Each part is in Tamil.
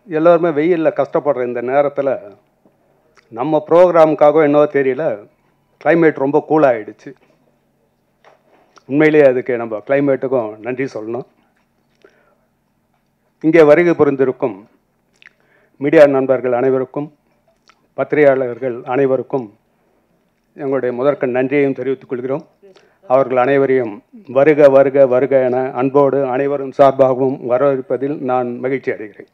எல்லோருமே வெயிலில் கஷ்டப்படுற இந்த நேரத்தில் நம்ம ப்ரோக்ராமுக்காக என்னவோ தெரியல, கிளைமேட் ரொம்ப கூலாகிடுச்சு. உண்மையிலேயே அதுக்கு நம்ம கிளைமேட்டுக்கும் நன்றி சொல்லணும். இங்கே வருகை புரிந்திருக்கும் மீடியா நண்பர்கள் அனைவருக்கும், பத்திரிகையாளர்கள் அனைவருக்கும் எங்களுடைய முதற்கண் நன்றியையும் தெரிவித்துக் கொள்கிறோம். அவர்கள் அனைவரையும் வருக வருக வருக என அன்போடு அனைவரும் சார்பாகவும் வரவேற்பதில் நான் மகிழ்ச்சி அடைகிறேன்.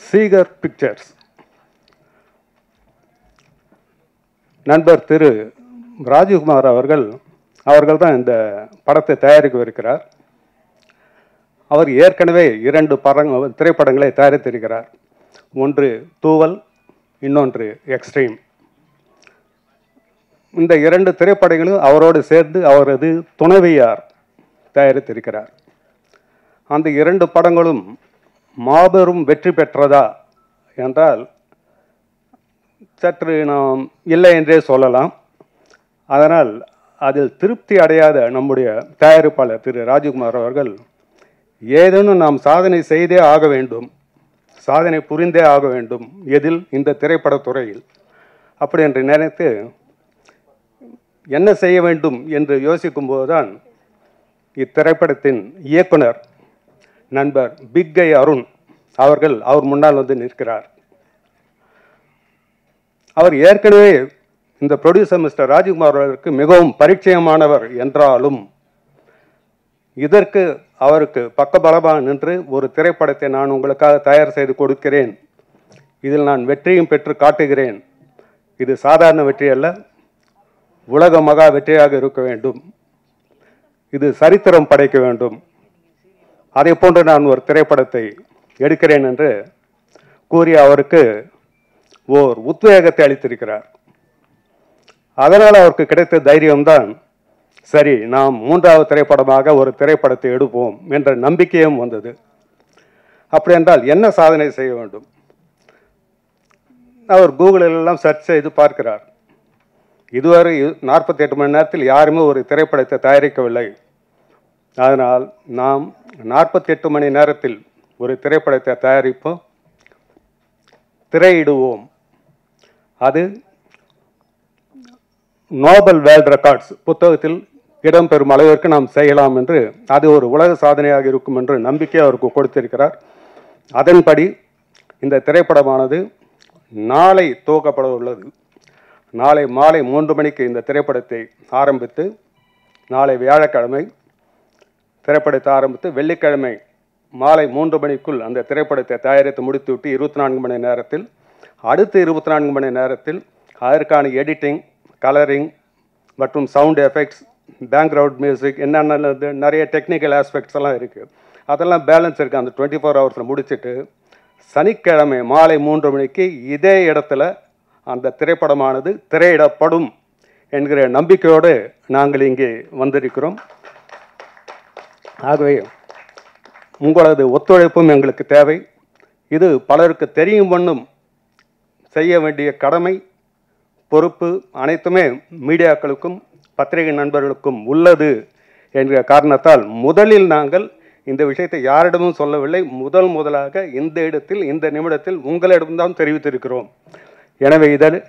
சீகர் பிக்சர்ஸ் நண்பர் திரு ராஜகுமார் அவர்கள் தான் இந்த படத்தை தயாரிக்கவிருக்கிறார். அவர் ஏற்கனவே 2 திரைப்படங்களை தயாரித்திருக்கிறார். ஒன்று தூவல், இன்னொன்று எக்ஸ்ட்ரீம். இந்த 2 திரைப்படங்களும் அவரோடு சேர்ந்து அவரது துணைவியார் தயாரித்திருக்கிறார். அந்த 2 படங்களும் மாபெரும் வெற்றி பெற்றதா என்றால் சற்று நாம் இல்லை என்றே சொல்லலாம். அதனால் அதில் திருப்தி அடையாத நம்முடைய தயாரிப்பாளர் திரு ராஜகுமார் அவர்கள் ஏதேனும் நாம் சாதனை செய்தே ஆக வேண்டும், சாதனை புரிந்தே ஆக வேண்டும், எதில் இந்த திரைப்படத்துறையில் அப்படி என்று நினைத்து என்ன செய்ய வேண்டும் என்று யோசிக்கும்போதுதான் இத்திரைப்படத்தின் இயக்குனர் நண்பர் பிக்கை அருண் அவர் முன்னால் வந்து நிற்கிறார். அவர் ஏற்கனவே இந்த ப்ரொடியூசர் மிஸ்டர் ராஜகுமார் அவர்களுக்கு மிகவும் பரிச்சயமானவர் என்றாலும் இதற்கு அவருக்கு பக்கபலமாக நின்று ஒரு திரைப்படத்தை நான் உங்களுக்காக தயார் செய்து கொடுக்கிறேன், இதில் நான் வெற்றியும் பெற்று காட்டுகிறேன், இது சாதாரண வெற்றி அல்ல, உலக மகா வெற்றியாக இருக்க வேண்டும், இது சரித்திரம் படைக்க வேண்டும், அதை போன்று நான் ஒரு திரைப்படத்தை எடுக்கிறேன் என்று கூறி அவருக்கு ஓர் உத்வேகத்தை அளித்திருக்கிறார். அதனால் அவருக்கு கிடைத்த தைரியம்தான் சரி நாம் 3வது திரைப்படமாக ஒரு திரைப்படத்தை எடுப்போம் என்ற நம்பிக்கையும் வந்தது. அப்படி என்றால் என்ன சாதனை செய்ய வேண்டும்? அவர் கூகுளிலெல்லாம் சர்ச் செய்து பார்க்கிறார். இதுவரை 48 மணி நேரத்தில் யாருமே ஒரு திரைப்படத்தை தயாரிக்கவில்லை. அதனால் நாம் 48 மணி நேரத்தில் ஒரு திரைப்படத்தை தயாரிப்போம், திரையிடுவோம், அது நோபல் வேர்ல்ட் ரெக்கார்ட்ஸ் புத்தகத்தில் இடம்பெறும் அளவிற்கு நாம் செய்யலாம் என்று, அது ஒரு உலக சாதனையாக இருக்கும் என்று நம்பிக்கை அவருக்கு கொடுத்திருக்கிறார். அதன்படி இந்த திரைப்படமானது நாளை துவக்கப்பட உள்ளது. நாளை மாலை 3 மணிக்கு இந்த திரைப்படத்தை ஆரம்பித்து, நாளை வியாழக்கிழமை திரைப்படத்தை ஆரம்பித்து வெள்ளிக்கிழமை மாலை 3 மணிக்குள் அந்த திரைப்படத்தை தயாரித்து முடித்துவிட்டு 24 மணி நேரத்தில், அடுத்த 24 மணி நேரத்தில் அதற்கான எடிட்டிங், கலரிங் மற்றும் சவுண்ட் எஃபெக்ட்ஸ், பேக்ரவுண்ட் மியூசிக், என்னென்ன நிறைய டெக்னிக்கல் ஆஸ்பெக்ட்ஸ் எல்லாம் இருக்குது, அதெல்லாம் பேலன்ஸ் இருக்குது. அந்த 24 ஹவர்ஸில் முடிச்சுட்டு சனிக்கிழமை மாலை 3 மணிக்கு இதே இடத்துல அந்த திரைப்படமானது திரையிடப்படும் என்கிற நம்பிக்கையோடு நாங்கள் இங்கே வந்திருக்கிறோம். ஆகவே உங்களது ஒத்துழைப்பும் எங்களுக்கு தேவை. இது பலருக்கு தெரியும் வண்ணம் செய்ய வேண்டிய கடமை, பொறுப்பு அனைத்துமே மீடியாக்களுக்கும் பத்திரிகை நண்பர்களுக்கும் உள்ளது என்கிற காரணத்தால் முதலில் நாங்கள் இந்த விஷயத்தை யாரிடமும் சொல்லவில்லை. முதலாக இந்த இடத்தில் இந்த நிமிடத்தில் உங்களிடம்தான் தெரிவித்திருக்கிறோம். எனவே இதில்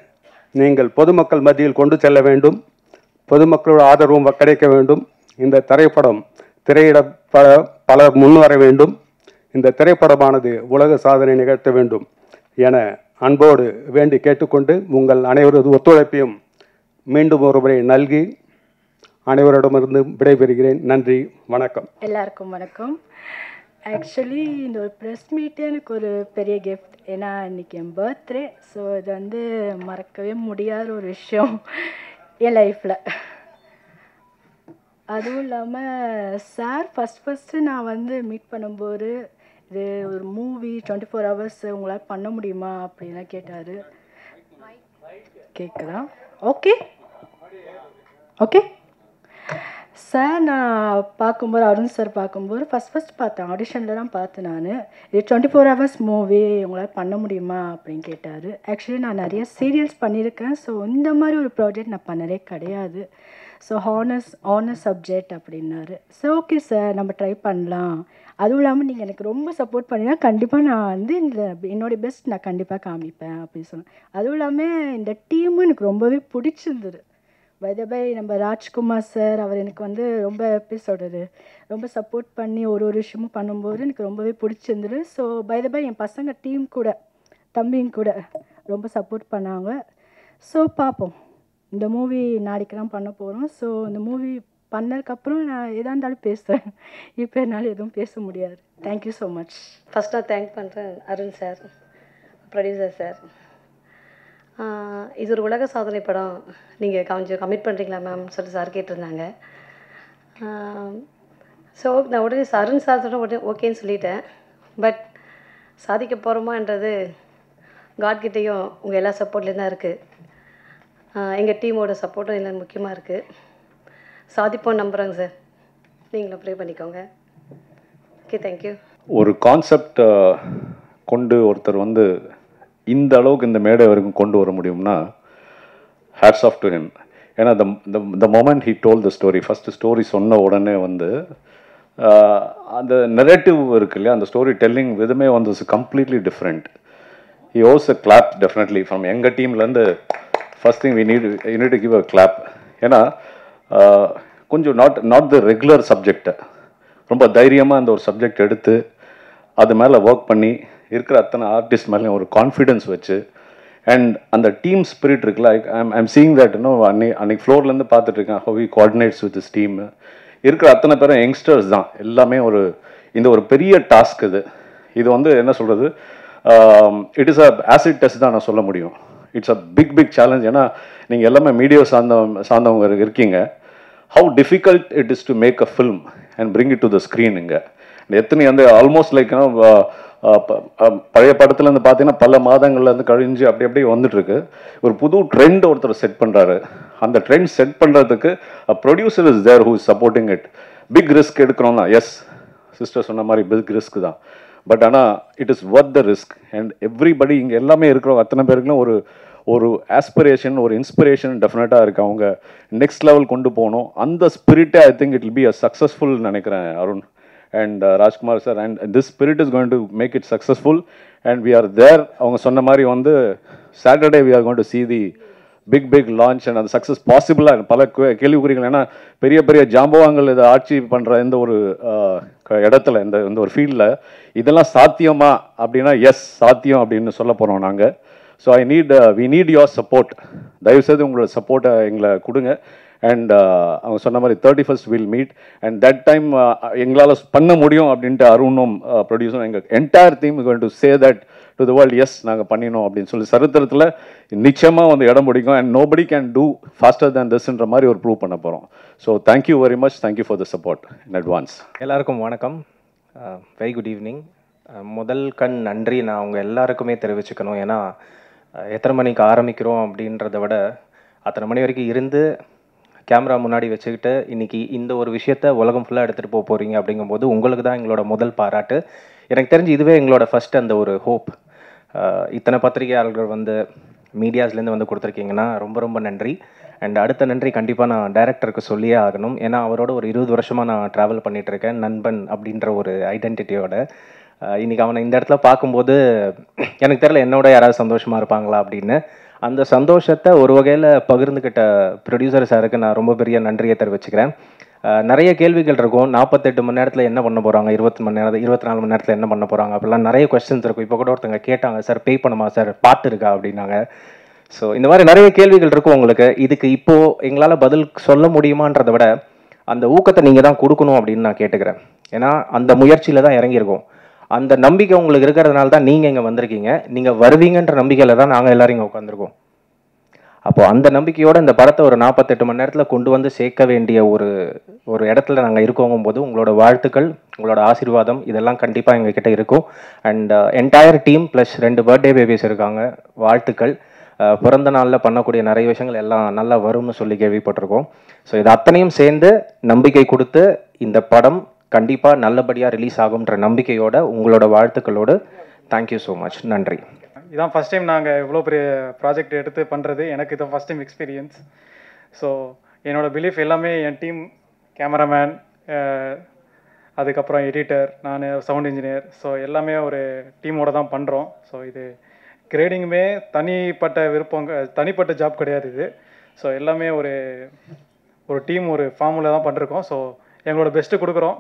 நீங்கள் பொதுமக்கள் மத்தியில் கொண்டு செல்ல வேண்டும், பொதுமக்களோட ஆதரவும் கிடைக்க வேண்டும், இந்த திரைப்படம் திரையிட பலர் முன்வர வேண்டும், இந்த திரைப்படமானது உலக சாதனை நிகழ்த்த வேண்டும் என அன்போடு வேண்டி கேட்டுக்கொண்டு உங்கள் அனைவரது ஒத்துழைப்பையும் மீண்டும் ஒருமுறை நல்கி அனைவரிடமிருந்து விடைபெறுகிறேன். நன்றி, வணக்கம். எல்லாருக்கும் வணக்கம். ஆக்சுவலி இந்த ஒரு ப்ரெஸ் மீட்டே எனக்கு ஒரு பெரிய கிஃப்ட். ஏன்னா இன்றைக்கி என் பர்த்டே. ஸோ இது வந்து மறக்கவே முடியாத ஒரு விஷயம் என் லைஃப்பில். அதுவும் இல்லாமல் சார் ஃபஸ்ட்டு நான் வந்து மீட் பண்ணும்போது இது ஒரு மூவி 24 ஹவர்ஸ் உங்களால் பண்ண முடியுமா அப்படின்லாம் கேட்டார். கேட்குதா? Okay okay sir. நான் பார்க்கும்போது அருண் சார் பார்க்கும்போது ஃபஸ்ட் பார்த்தேன், ஆடிஷனில் தான் பார்த்தேன் நான். இது 24 ஹவர்ஸ் மூவி உங்களால் பண்ண முடியுமா அப்படின்னு கேட்டார். ஆக்சுவலி நான் நிறைய சீரியல்ஸ் பண்ணியிருக்கேன். ஸோ இந்த மாதிரி ஒரு ப்ராஜெக்ட் நான் பண்ணதே கிடையாது. ஸோ ஹானர்ஸ் சப்ஜெக்ட் அப்படின்னாரு. ஸோ ஓகே சார் நம்ம ட்ரை பண்ணலாம். அதுவும் இல்லாமல் நீங்கள் எனக்கு ரொம்ப சப்போர்ட் பண்ணினா கண்டிப்பாக நான் வந்து என்னோடய பெஸ்ட் நான் கண்டிப்பாக காமிப்பேன் அப்படின்னு சொன்னேன். அதுவும் இல்லாமல் இந்த டீமும் எனக்கு ரொம்பவே பிடிச்சிருந்தது. பை நம்ம ராஜ்குமார் சார் அவர் எனக்கு வந்து ரொம்ப எப்படி சொல்கிறது, ரொம்ப சப்போர்ட் பண்ணி ஒரு விஷயமும் பண்ணும்போது எனக்கு ரொம்பவே பிடிச்சிருந்தது. ஸோ பை என் பசங்க டீம் கூட தம்பியும் கூட ரொம்ப சப்போர்ட் பண்ணாங்க. ஸோ பார்ப்போம், இந்த மூவி நாளைக்கு தான் பண்ண போகிறோம். ஸோ இந்த மூவி பண்ணதுக்கப்புறம் நான் எதாக இருந்தாலும் பேசுகிறேன். இப்போ என்னால் எதுவும் பேச முடியாது. Thank you so much. ஃபஸ்ட் நான் தேங்க் பண்ணுறேன் அருண் சார், ப்ரொடியூசர் சார். இது ஒரு உலக சாதனை படம், நீங்கள் கொஞ்சம் கமிட் பண்ணுறீங்களா மேம்னு சொல்லி சார் கேட்டிருந்தாங்க. ஸோ நான் உடனே அருண் சார் உடனே ஓகேன்னு சொல்லிட்டேன். பட் சாதிக்க போகிறோமான்றது காட்கிட்டையும் உங்கள் எல்லா சப்போர்ட்லேயும் தான் இருக்குது. எங்கள் டீமோட சப்போர்ட்டும் இல்லை முக்கியமாக இருக்குது. சாதிப்போம் நம்புகிறேங்க சார், நீங்களும் ப்ரே பண்ணிக்கோங்க. Okay, thank you. ஒரு கான்செப்ட் கொண்டு ஒருத்தர் வந்து இந்த அளவுக்கு இந்த மேடை வரைக்கும் கொண்டு வர முடியும்னா ஹேட்ஸ் ஆஃப் டு ஹிம். ஏன்னா the moment he told the story, first story சொன்ன உடனே வந்து அந்த நெரேட்டிவ் இருக்கு இல்லையா, அந்த ஸ்டோரி டெல்லிங் விதமே வந்து is completely different. He owes a clap definitely from எங்கள் டீம்லேருந்து. First thing you need to give a clap. ஏன்னா கொஞ்சம் நாட் த ரெகுலர் சப்ஜெக்டை ரொம்ப தைரியமாக அந்த ஒரு சப்ஜெக்ட் எடுத்து அது மேலே ஒர்க் பண்ணி இருக்கிற அத்தனை ஆர்டிஸ்ட் மேலேயும் ஒரு கான்ஃபிடென்ஸ் வச்சு அண்ட் அந்த டீம் ஸ்பிரிட் இருக்குல்ல, ஐம் சீயிங் தட் இன்னும் அன்னைக்கு ஃப்ளோர்லேருந்து பார்த்துட்ருக்கேன் have he coordinates with this team. இருக்கிற அத்தனை பேரும் யங்ஸ்டர்ஸ் தான் எல்லாமே. இந்த ஒரு பெரிய டாஸ்க் இது வந்து என்ன சொல்கிறது, it is a acid test தான் நான் சொல்ல முடியும். It's a big challenge. ஏன்னா நீங்கள் எல்லாமே மீடியா சார்ந்தவங்க இருக்கீங்க. How difficult it is to make a film and bring it to the screen. இங்கே எத்தனை வந்து ஆல்மோஸ்ட் லைக் பழைய படத்துலேருந்து பார்த்தீங்கன்னா பல மாதங்கள்லேருந்து கழிஞ்சு அப்படி வந்துட்டுருக்கு. ஒரு புது ட்ரெண்ட் ஒருத்தர் செட் பண்ணுறாரு. அந்த ட்ரெண்ட் செட் பண்ணுறதுக்கு producer is there who is supporting it. Big risk எடுக்கிறோம்னா எஸ், சிஸ்டர் சொன்ன மாதிரி பிக் ரிஸ்க் தான். பட் ஆனால் it is worth the risk. And everybody இங்கே எல்லாமே இருக்கிறவங்க அத்தனை பேருக்குலாம் ஒரு ஆஸ்பிரேஷன், ஒரு இன்ஸ்பிரேஷன் டெஃபினட்டாக இருக்குது. அவங்க நெக்ஸ்ட் லெவல் கொண்டு போகணும். அந்த ஸ்பிரிட்டை I think it will be a successful நினைக்கிறேன் Arun and Rajkumar sir, and this spirit is going to make it successful and we are there. அவங்க சொன்ன மாதிரி வந்து Saturday we are going to see the big launch and அந்த சக்ஸஸ் பாசிபிளாக பல கேள்விக்குறிகள். ஏன்னா பெரிய ஜாம்பவான்கள் இதை ஆட்சி பண்ணுற இந்த ஒரு இடத்துல இந்த ஒரு ஃபீல்டில் இதெல்லாம் சாத்தியமா அப்படின்னா எஸ் சாத்தியம் அப்படின்னு சொல்ல போகிறோம் நாங்கள். So we need your support. தயவுசெய்து உங்களோட சப்போர்ட்டை எங்களை கொடுங்க. அண்ட் அவங்க சொன்ன மாதிரி 31st will meet and that time எங்களால் பண்ண முடியும் அப்படின்ட்டு அருணும் ப்ரொடியூசரும் எங்கள் entire team going to say that to the world as நாங்கள் பண்ணினோம் அப்படின்னு சொல்லி சரித்திரத்தில் நிச்சயமாக வந்து இடம் பிடிக்கும். And nobody can do faster than திஸ்ன்ற மாதிரி ஒரு ப்ரூவ் பண்ண போகிறோம். So thank you very much. Thank you for the support in advance. எல்லாருக்கும் வணக்கம், வெரி குட் ஈவினிங். முதல் நன்றி நான் அவங்க எல்லாருக்குமே தெரிவிச்சுக்கணும். ஏன்னா எத்தனை மணிக்கு ஆரம்பிக்கிறோம் அப்படின்றத விட அத்தனை மணி வரைக்கும் இருந்து கேமரா முன்னாடி வச்சுக்கிட்டு இன்றைக்கி இந்த ஒரு விஷயத்த உலகம் ஃபுல்லாக எடுத்துகிட்டு போக போகிறீங்க அப்படிங்கும்போது உங்களுக்கு தான் எங்களோட முதல் பாராட்டு. எனக்கு தெரிஞ்சு இதுவே எங்களோட ஃபஸ்ட் அந்த ஒரு ஹோப். இத்தனை பத்திரிகையாளர்கள் வந்து மீடியாஸ்லேருந்து வந்து கொடுத்துருக்கீங்கன்னா ரொம்ப நன்றி. அண்ட் அடுத்த நன்றி கண்டிப்பாக நான் டைரக்டருக்கு சொல்லியே ஆகணும். ஏன்னா அவரோட ஒரு 20 வருஷமாக நான் ட்ராவல் பண்ணிகிட்ருக்கேன் நண்பன் அப்படின்ற ஒரு ஐடென்டிட்டியோட. இன்றைக்கி அவனை இந்த இடத்துல பார்க்கும்போது எனக்கு தெரியல என்னோட யாராவது சந்தோஷமாக இருப்பாங்களா அப்படின்னு. அந்த சந்தோஷத்தை ஒரு வகையில் பகிர்ந்துக்கிட்ட ப்ரொடியூசர் சாருக்கு நான் ரொம்ப பெரிய நன்றியை தெரிவிச்சுக்கிறேன். நிறைய கேள்விகள் இருக்கும். 48 மணி நேரத்தில் என்ன பண்ண போகிறாங்க, 24 மணி நேரத்தில் என்ன பண்ண போகிறாங்க அப்படிலாம் நிறைய கொஸ்டின்ஸ் இருக்கும். இப்போ கூட ஒருத்தங்க கேட்டாங்க, சார் பே பண்ணுமா சார், பாட்டு இருக்கா அப்படின்னாங்க. ஸோ இந்த மாதிரி நிறைய கேள்விகள் இருக்கும் உங்களுக்கு. இதுக்கு இப்போது எங்களால் பதில் சொல்ல முடியுமான்றதை விட அந்த ஊக்கத்தை நீங்கள் தான் கொடுக்கணும் அப்படின்னு நான் கேட்டுக்கிறேன். ஏன்னா அந்த முயற்சியில் தான் இறங்கியிருக்கோம். அந்த நம்பிக்கை உங்களுக்கு இருக்கிறதுனால தான் நீங்கள் இங்கே வந்திருக்கீங்க. நீங்கள் வருவீங்கன்ற நம்பிக்கையில் தான் நாங்கள் எல்லோரும் இங்கே உட்காந்துருக்கோம். அப்போது அந்த நம்பிக்கையோடு இந்த படத்தை ஒரு 48 மணி நேரத்தில் கொண்டு வந்து சேர்க்க வேண்டிய ஒரு இடத்துல நாங்கள் இருக்கோங்கும் போது உங்களோட வாழ்த்துக்கள், உங்களோட ஆசீர்வாதம் இதெல்லாம் கண்டிப்பாக எங்ககிட்ட இருக்கும். And entire team plus 2 birthday babies இருக்காங்க, வாழ்த்துக்கள். பிறந்த நாளில் பண்ணக்கூடிய நிறைய விஷயங்கள் எல்லாம் நல்லா வரும்னு சொல்லி கேள்விப்பட்டிருக்கோம். ஸோ இது அத்தனையும் சேர்ந்து நம்பிக்கை கொடுத்து இந்த படம் கண்டிப்பாக நல்லபடியாக ரிலீஸ் ஆகும்ன்ற நம்பிக்கையோட உங்களோட வாழ்த்துக்களோடு தேங்க்யூ ஸோ மச். நன்றி. இதான் ஃபஸ்ட் டைம் நாங்கள் இவ்வளோ பெரிய ப்ராஜெக்ட் எடுத்து பண்ணுறது. எனக்கு இதை ஃபஸ்ட் டைம் எக்ஸ்பீரியன்ஸ். ஸோ என்னோடய பிலீஃப் எல்லாமே என் டீம், கேமராமேன், அதுக்கப்புறம் எடிட்டர், நான் சவுண்ட் இன்ஜினியர், ஸோ எல்லாமே ஒரு டீமோடு தான் பண்ணுறோம். ஸோ இது கிரேடிங்குமே தனிப்பட்ட ஜாப் கிடையாது இது. ஸோ எல்லாமே ஒரு டீம், ஒரு ஃபார்முலா தான் பண்ணிருக்கோம். ஸோ எங்களோட பெஸ்ட்டு கொடுக்குறோம்.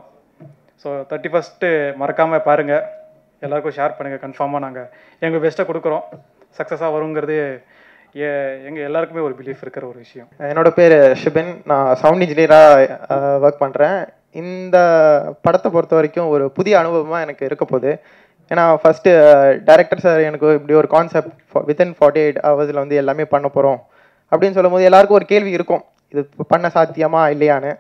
ஸோ 31 மறக்காமல் பாருங்கள், எல்லாருக்கும் ஷேர் பண்ணுங்கள். கன்ஃபார்மாக நாங்கள் எங்கள் பெஸ்ட்டை கொடுக்குறோம். சக்ஸஸாக வருங்கிறது எங்கள் எல்லாருக்குமே ஒரு பிலீஃப் இருக்கிற ஒரு விஷயம். என்னோட பேர் ஷிபின். நான் சவுண்ட் இன்ஜினியராக ஒர்க் பண்ணுறேன். இந்த படத்தை பொறுத்த வரைக்கும் ஒரு புதிய அனுபவமாக எனக்கு இருக்க போகுது. ஏன்னா ஃபஸ்ட்டு டைரக்டர் சார் எனக்கு இப்படி ஒரு கான்செப்ட் வித்தின் 48 ஹவர்ஸில் வந்து எல்லாமே பண்ண போகிறோம் அப்படின்னு சொல்லும் போது எல்லாருக்கும் ஒரு கேள்வி இருக்கும், இது பண்ண சாத்தியமா இல்லையான்னு.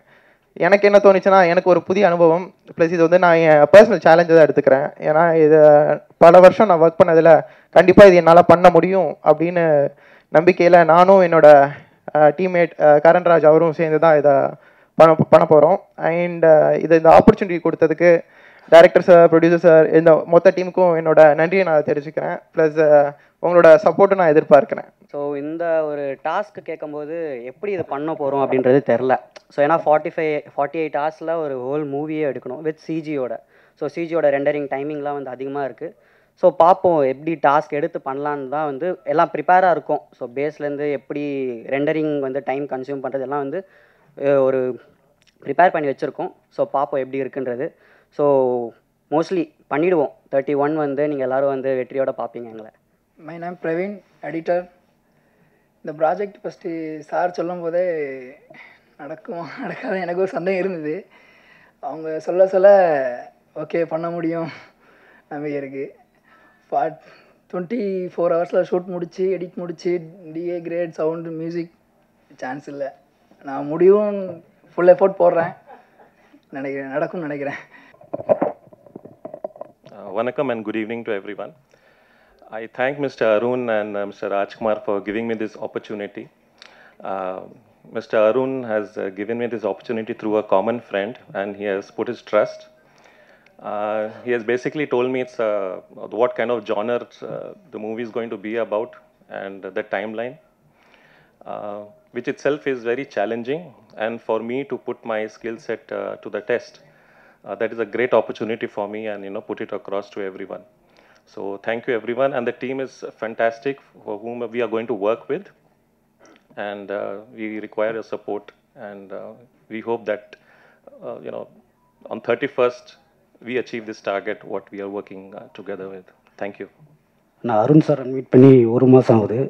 எனக்கு என்ன தோணுச்சுன்னா, எனக்கு ஒரு புதிய அனுபவம், ப்ளஸ் இது வந்து நான் என் பர்சனல் சேலஞ்சை தான் எடுத்துக்கிறேன். ஏன்னா இது பல வருஷம் நான் ஒர்க் பண்ணதில் கண்டிப்பாக இது என்னால் பண்ண முடியும் அப்படின்னு நம்பிக்கையில் நானும் என்னோட டீம்மேட் கரண்ராஜ் அவரும் சேர்ந்து தான் இதை பண்ண போகிறோம். அண்ட் இந்த ஆப்பர்ச்சுனிட்டி கொடுத்ததுக்கு டைரக்டர் சார், ப்ரொடியூசர் சார், இந்த மொத்த டீமுக்கும் என்னோட நன்றியை நான் தெரிவிச்சுக்கிறேன். ப்ளஸ் உங்களோட சப்போர்ட்டும் நான் எதிர்பார்க்கிறேன். ஸோ இந்த ஒரு டாஸ்க்கு கேட்கும்போது எப்படி இது பண்ண போகிறோம் அப்படின்றது தெரில. ஸோ ஏன்னா 48 ஹவர்ஸில் ஒரு ஹோல் மூவியே எடுக்கணும் வித் சிஜியோட. ஸோ சிஜியோட ரெண்டரிங் டைமிங்லாம் வந்து அதிகமாக இருக்குது. ஸோ பார்ப்போம் எப்படி டாஸ்க் எடுத்து பண்ணலான்னு தான் வந்து எல்லாம் ப்ரிப்பேராக இருக்கும். ஸோ பேஸ்லேருந்து எப்படி ரெண்டரிங் வந்து டைம் கன்சியூம் பண்ணுறது எல்லாம் வந்து ஒரு ப்ரிப்பேர் பண்ணி வச்சுருக்கோம். ஸோ பார்ப்போம் எப்படி இருக்குன்றது. ஸோ மோஸ்ட்லி பண்ணிவிடுவோம். 31 வந்து நீங்கள் எல்லோரும் வந்து வெற்றியோட பார்ப்பீங்க எங்களை. My name Praveen, editor. இந்த ப்ராஜெக்ட் ஃபஸ்ட்டு சார் சொல்லும் போதே நடக்காத எனக்கு ஒரு சந்தேகம் இருந்தது. அவங்க சொல்ல ஓகே பண்ண முடியும் நம்பிக்கை இருக்குது. 24 ஹவர்ஸில் ஷூட் முடித்து எடிட் முடித்து DA grade sound music chance இல்லை. நான் முடிவும் ஃபுல் எஃபோர்ட் போடுறேன், நடக்கும்னு நினைக்கிறேன். Vanakkam and good evening to everyone. I thank Mr. Arun and Mr. Rajkumar for giving me this opportunity. Mr. Arun has given me this opportunity through a common friend, and he has put his trust. He has basically told me it's what kind of genre the movie is going to be about and the timeline, which itself is very challenging, and for me to put my skill set to the test. That is a great opportunity for me, and put it across to everyone. So thank you everyone, and the team is fantastic for whom we are going to work with, and we require your support, and we hope that on 31st we achieve this target what we are working together with. Thank you. நான் அருண் சார் மீட் பண்ணி 1 மாதம் ஆகுது.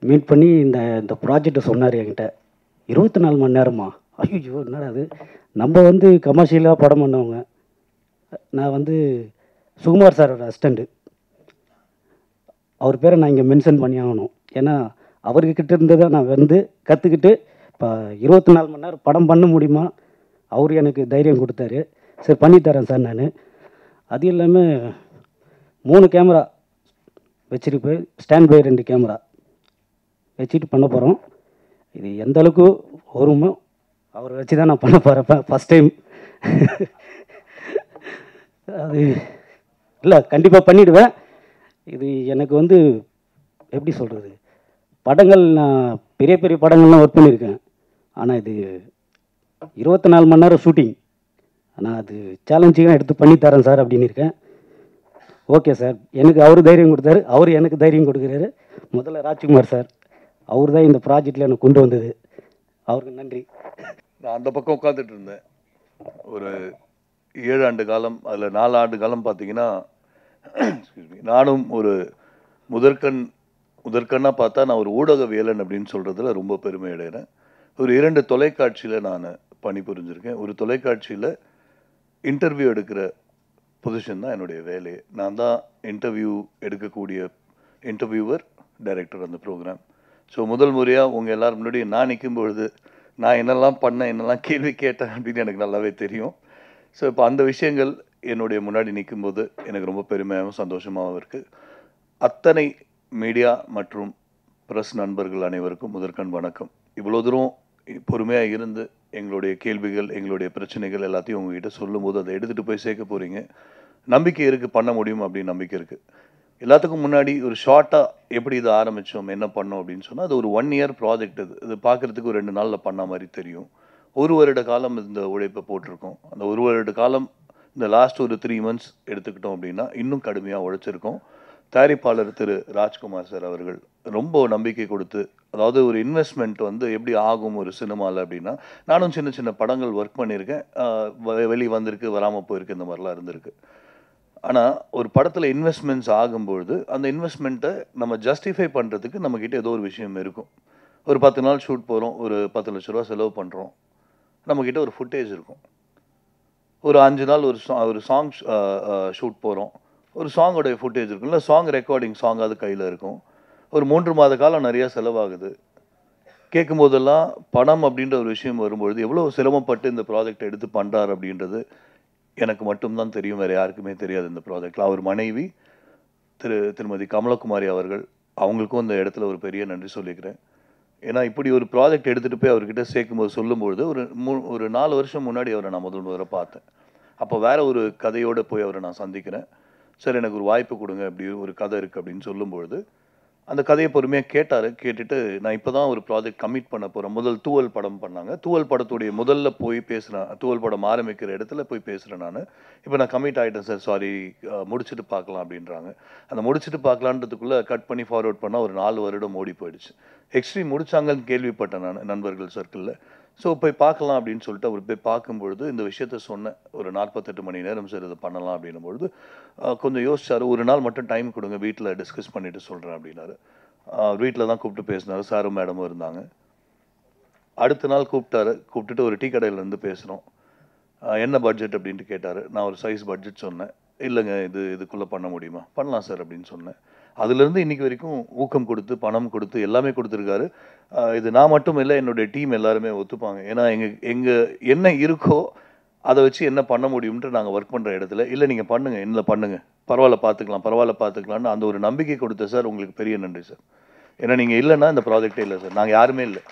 மீட் பண்ணி இந்த ப்ராஜெக்டை சொன்னார் என்கிட்ட. 24 மணி நேரமா? ஐயோ என்னடா அது, நம்ம வந்து கமர்ஷியலாக படம் பண்ணவங்க. நான் வந்து சுகுமார் சாரோட அசிஸ்டண்ட்டு, அவர் பேரை நான் இங்கே மென்ஷன் பண்ணி ஆகணும். ஏன்னா அவர்கிட்ட இருந்து தான் நான் வந்து கற்றுக்கிட்டு இப்போ 24 மணி நேரம் படம் பண்ண முடியுமா, அவர் எனக்கு தைரியம் கொடுத்தாரு. சரி பண்ணித்தரேன் சார் நான். அது இல்லாமல் 3 கேமரா வச்சுட்டு போய் ஸ்டாண்ட் பை 2 கேமரா வச்சுட்டு பண்ண போகிறோம். இது எந்த அளவுக்கு வருமோ அவரை வச்சு தான் நான் பண்ண போகிறேன் ஃபஸ்ட் டைம். அது இல்லை, கண்டிப்பாக பண்ணிவிடுவேன். இது எனக்கு வந்து எப்படி சொல்கிறது, படங்கள் நான் பெரிய பெரிய படங்கள்லாம் ஒர்க் பண்ணியிருக்கேன். ஆனால் இது 24 மணி நேரம் ஷூட்டிங். ஆனால் அது சேலஞ்சிங்காக எடுத்து பண்ணித்தரேன் சார் அப்படின்னு இருக்கேன். ஓகே சார், எனக்கு அவர் தைரியம் கொடுத்தாரு, அவர் எனக்கு தைரியம் கொடுக்குறாரு. முதல்ல ராஜ்குமார் சார், அவர் தான் இந்த ப்ராஜெக்டில் எனக்கு கொண்டு வந்தது, அவருக்கு நன்றி. நான் அந்த பக்கம் உட்காந்துட்டு இருந்தேன் ஒரு 7 ஆண்டு காலம். அதில் 4 ஆண்டு காலம் பார்த்தீங்கன்னா நானும் ஒரு முதற்கண்ணாக பார்த்தா நான் ஒரு ஊடகவியலன் அப்படின்னு சொல்கிறதுல ரொம்ப பெருமை அடைகிறேன். ஒரு 2 தொலைக்காட்சியில் நான் பணிபுரிஞ்சிருக்கேன். ஒரு தொலைக்காட்சியில் இன்டர்வியூ எடுக்கிற பொசிஷன் தான் என்னுடைய வேலையை. நான் தான் இன்டர்வியூ எடுக்கக்கூடிய இன்டர்வியூவர், டைரக்டர் அந்த ப்ரோக்ராம். ஸோ முதல் முறையாக உங்கள் எல்லோரும் முன்னாடி நான் நிற்கும் பொழுது நான் என்னெல்லாம் பண்ணேன், என்னெல்லாம் கேள்வி கேட்டேன் அப்படின்னு எனக்கு நல்லாவே தெரியும். ஸோ இப்போ அந்த விஷயங்கள் என்னுடைய முன்னாடி நிற்கும்போது எனக்கு ரொம்ப பெருமையாகவும் சந்தோஷமாகவும் இருக்குது. அத்தனை மீடியா மற்றும் ப்ரெஸ் நண்பர்கள் அனைவருக்கும் முதற்கண் வணக்கம். இவ்வளோ தூரம் பொறுமையாக இருந்து எங்களுடைய கேள்விகள், எங்களுடைய பிரச்சனைகள் எல்லாத்தையும் உங்ககிட்ட சொல்லும்போது அதை எடுத்துகிட்டு போய் சேர்க்க போகிறீங்க. நம்பிக்கை இருக்குது, பண்ண முடியும் அப்படின்னு நம்பிக்கை இருக்குது. எல்லாத்துக்கும் முன்னாடி ஒரு ஷார்ட்டாக எப்படி இது ஆரம்பித்தோம் என்ன பண்ணோம் அப்படின்னு சொன்னால் அது ஒரு 1 இயர் ப்ராஜெக்ட். இது பார்க்குறதுக்கு ஒரு 2 நாளில் பண்ண மாதிரி தெரியும். 1 வருட காலம் இந்த உழைப்பை போட்டிருக்கோம். அந்த 1 வருட காலம் இந்த லாஸ்ட் ஒரு 3 மந்த்ஸ் எடுத்துக்கிட்டோம் அப்படின்னா இன்னும் கடுமையாக உழைச்சிருக்கோம். தயாரிப்பாளர் திரு ராஜ்குமார் சார் அவர்கள் ரொம்ப நம்பிக்கை கொடுத்து, அதாவது ஒரு இன்வெஸ்ட்மெண்ட் வந்து எப்படி ஆகும் ஒரு சினிமாவில் அப்படின்னா, நானும் சின்ன சின்ன படங்கள் ஒர்க் பண்ணியிருக்கேன். வெளியே வந்திருக்கு, வராமல் போயிருக்கு, இந்த மாதிரிலாம் இருந்திருக்கு. ஆனால் ஒரு படத்தில் இன்வெஸ்ட்மெண்ட்ஸ் ஆகும்பொழுது அந்த இன்வெஸ்ட்மெண்ட்டை நம்ம ஜஸ்டிஃபை பண்ணுறதுக்கு நம்மக்கிட்ட ஏதோ ஒரு விஷயம் இருக்கும். ஒரு 10 நாள் ஷூட் போகிறோம், ஒரு 10 லட்ச ரூபா செலவு பண்ணுறோம், நம்மக்கிட்ட ஒரு ஃபுட்டேஜ் இருக்கும். ஒரு 5 நாள் ஒரு சாங் ஷூட் போகிறோம், ஒரு சாங்கோடைய ஃபுட்டேஜ் இருக்கும், இல்லை சாங் ரெக்கார்டிங் சாங் அது கையில் இருக்கும். ஒரு 3 மாத காலம் நிறையா செலவாகுது. கேட்கும்போதெல்லாம் பணம் அப்படின்ற ஒரு விஷயம் வரும்பொழுது எவ்வளோ சிரமப்பட்டு இந்த ப்ராஜெக்ட் எடுத்து பண்ணுறார் அப்படின்றது எனக்கு மட்டும்தான் தெரியும், வேறு யாருக்குமே தெரியாது. இந்த ப்ராஜெக்டில் அவர் மனைவி திருமதி கமலகுமாரி அவர்கள், அவங்களுக்கும் இந்த இடத்துல ஒரு பெரிய நன்றி சொல்லிக்கிறேன். ஏன்னா இப்படி ஒரு ப்ராஜெக்ட் எடுத்துகிட்டு போய் அவர்கிட்ட சேர்க்கும்போது சொல்லும்பொழுது ஒரு 4 வருஷம் முன்னாடி அவரை நான் முதல்ல பார்த்தேன். அப்போ வேற ஒரு கதையோடு போய் அவரை நான் சந்திக்கிறேன். சார் எனக்கு ஒரு வாய்ப்பு கொடுங்க, அப்படி ஒரு கதை இருக்குது அப்படின்னு சொல்லும்பொழுது அந்த கதையை பொறுமையாக கேட்டுட்டு நான் இப்போ தான் ஒரு ப்ராஜெக்ட் கமிட் பண்ண போகிறேன். முதல் தூவல் படம் பண்ணாங்க. தூவல் படத்துடைய முதல்ல போய் பேசுகிறேன், தூவல் படம் ஆரம்பிக்கிற இடத்துல போய் பேசுகிறேன் நான். இப்போ நான் கமிட் ஆகிட்டேன் சார், சாரி, முடிச்சுட்டு பார்க்கலாம் அப்படின்றாங்க. அந்த முடிச்சுட்டு பார்க்கலான்றதுக்குள்ளே கட் பண்ணி ஃபார்வர்ட் பண்ணால் ஒரு 4 வருடம் ஓடி போயிடுச்சு. எக்ஸ்ட்ரீம் முடிச்சாங்கன்னு கேள்விப்பட்டேன் நான் நண்பர்கள் சர்க்கிளில். ஸோ போய் பார்க்கலாம் அப்படின்னு சொல்லிட்டு அவர் போய் பார்க்கும்பொழுது இந்த விஷயத்த சொன்னேன். ஒரு 48 மணி நேரம் சார் இதை பண்ணலாம் அப்படின்னும்பொழுது கொஞ்சம் யோசிச்சார். ஒரு நாள் மட்டும் டைம் கொடுங்க, வீட்டில் டிஸ்கஸ் பண்ணிவிட்டு சொல்கிறேன் அப்படின்னாரு. வீட்டில் தான் கூப்பிட்டு பேசினார், சாரும் மேடமும் இருந்தாங்க. அடுத்த நாள் கூப்பிட்டுட்டு ஒரு டீ கடையிலேருந்து பேசுகிறோம். என்ன பட்ஜெட் அப்படின்ட்டு கேட்டார். நான் ஒரு சைஸ் பட்ஜெட் சொன்னேன். இல்லைங்க, இதுக்குள்ளே பண்ண முடியுமா? பண்ணலாம் சார் அப்படின்னு சொன்னேன். அதுலேருந்து இன்றைக்கி வரைக்கும் ஊக்கம் கொடுத்து பணம் கொடுத்து எல்லாமே கொடுத்துருக்காரு. இது நான் மட்டும் இல்லை, என்னுடைய டீம் எல்லாருமே ஒத்துப்பாங்க. ஏன்னா எங்கள் என்ன இருக்கோ அதை வச்சு என்ன பண்ண முடியும்ன்ட்டு நாங்கள் ஒர்க் பண்ணுற இடத்துல, இல்லை நீங்கள் பண்ணுங்கள், என்ன பண்ணுங்கள், பரவாயில்ல பார்த்துக்கலான்னு அந்த ஒரு நம்பிக்கை கொடுத்த சார் உங்களுக்கு பெரிய நன்றி சார். ஏன்னா நீங்கள் இல்லைன்னா இந்த ப்ராஜெக்டே இல்லை சார், நாங்கள் யாருமே இல்லை.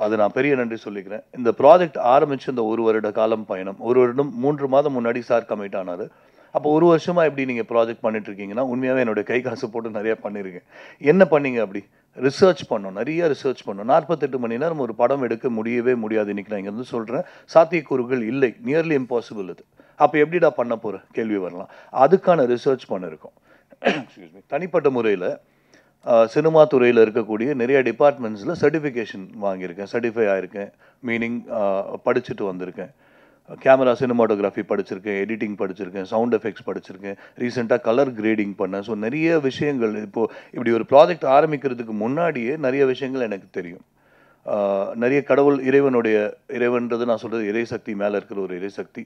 அது நான் பெரிய நன்றி சொல்லிக்கிறேன். இந்த ப்ராஜெக்ட் ஆரம்பித்து இந்த 1 வருட காலம் பயணம், 1 வருடம் 3 மாதம் முன்னாடி சார் கமிட் ஆனார். அப்போ 1 வருஷமாக எப்படி நீங்கள் ப்ராஜெக்ட் பண்ணிட்டுருக்கீங்கன்னா, உண்மையாகவே என்னுடைய கை காசு போட்டு நிறையா பண்ணியிருக்கேன். என்ன பண்ணீங்க? அப்படி ரிசர்ச் பண்ணோம், நிறைய ரிசர்ச் பண்ணோம். 48 மணி நேரம் ஒரு படம் எடுக்க முடியவே முடியாது. இன்றைக்கி நான் இங்கேருந்து சொல்கிறேன், சாத்தியக்கூறுகள் இல்லை, நியர்லி இம்பாசிபிள் இது. அப்போ எப்படிடா பண்ண போகிற கேள்வி வரலாம். அதுக்கான ரிசர்ச் பண்ணியிருக்கோம். தனிப்பட்ட முறையில் சினிமா துறையில் இருக்கக்கூடிய நிறைய டிபார்ட்மெண்ட்ஸில் சர்டிஃபிகேஷன் வாங்கியிருக்கேன், சர்டிஃபை ஆகிருக்கேன். மீனிங் படிச்சுட்டு வந்திருக்கேன். கேமரா சினிமாட்டோகிராஃபி படிச்சிருக்கேன், எடிட்டிங் படிச்சிருக்கேன், சவுண்ட் எஃபெக்ட்ஸ் படிச்சிருக்கேன், ரீசெண்டாக கலர் கிரேடிங் பண்ணேன். ஸோ நிறைய விஷயங்கள் இப்போது இப்படி ஒரு ப்ராஜெக்ட் ஆரம்பிக்கிறதுக்கு முன்னாடியே நிறைய விஷயங்கள் எனக்கு தெரியும். நிறைய கடவுள் இறைவன்றது நான் சொல்கிறது இறைசக்தி, மேலே இருக்கிற ஒரு இறைசக்தி,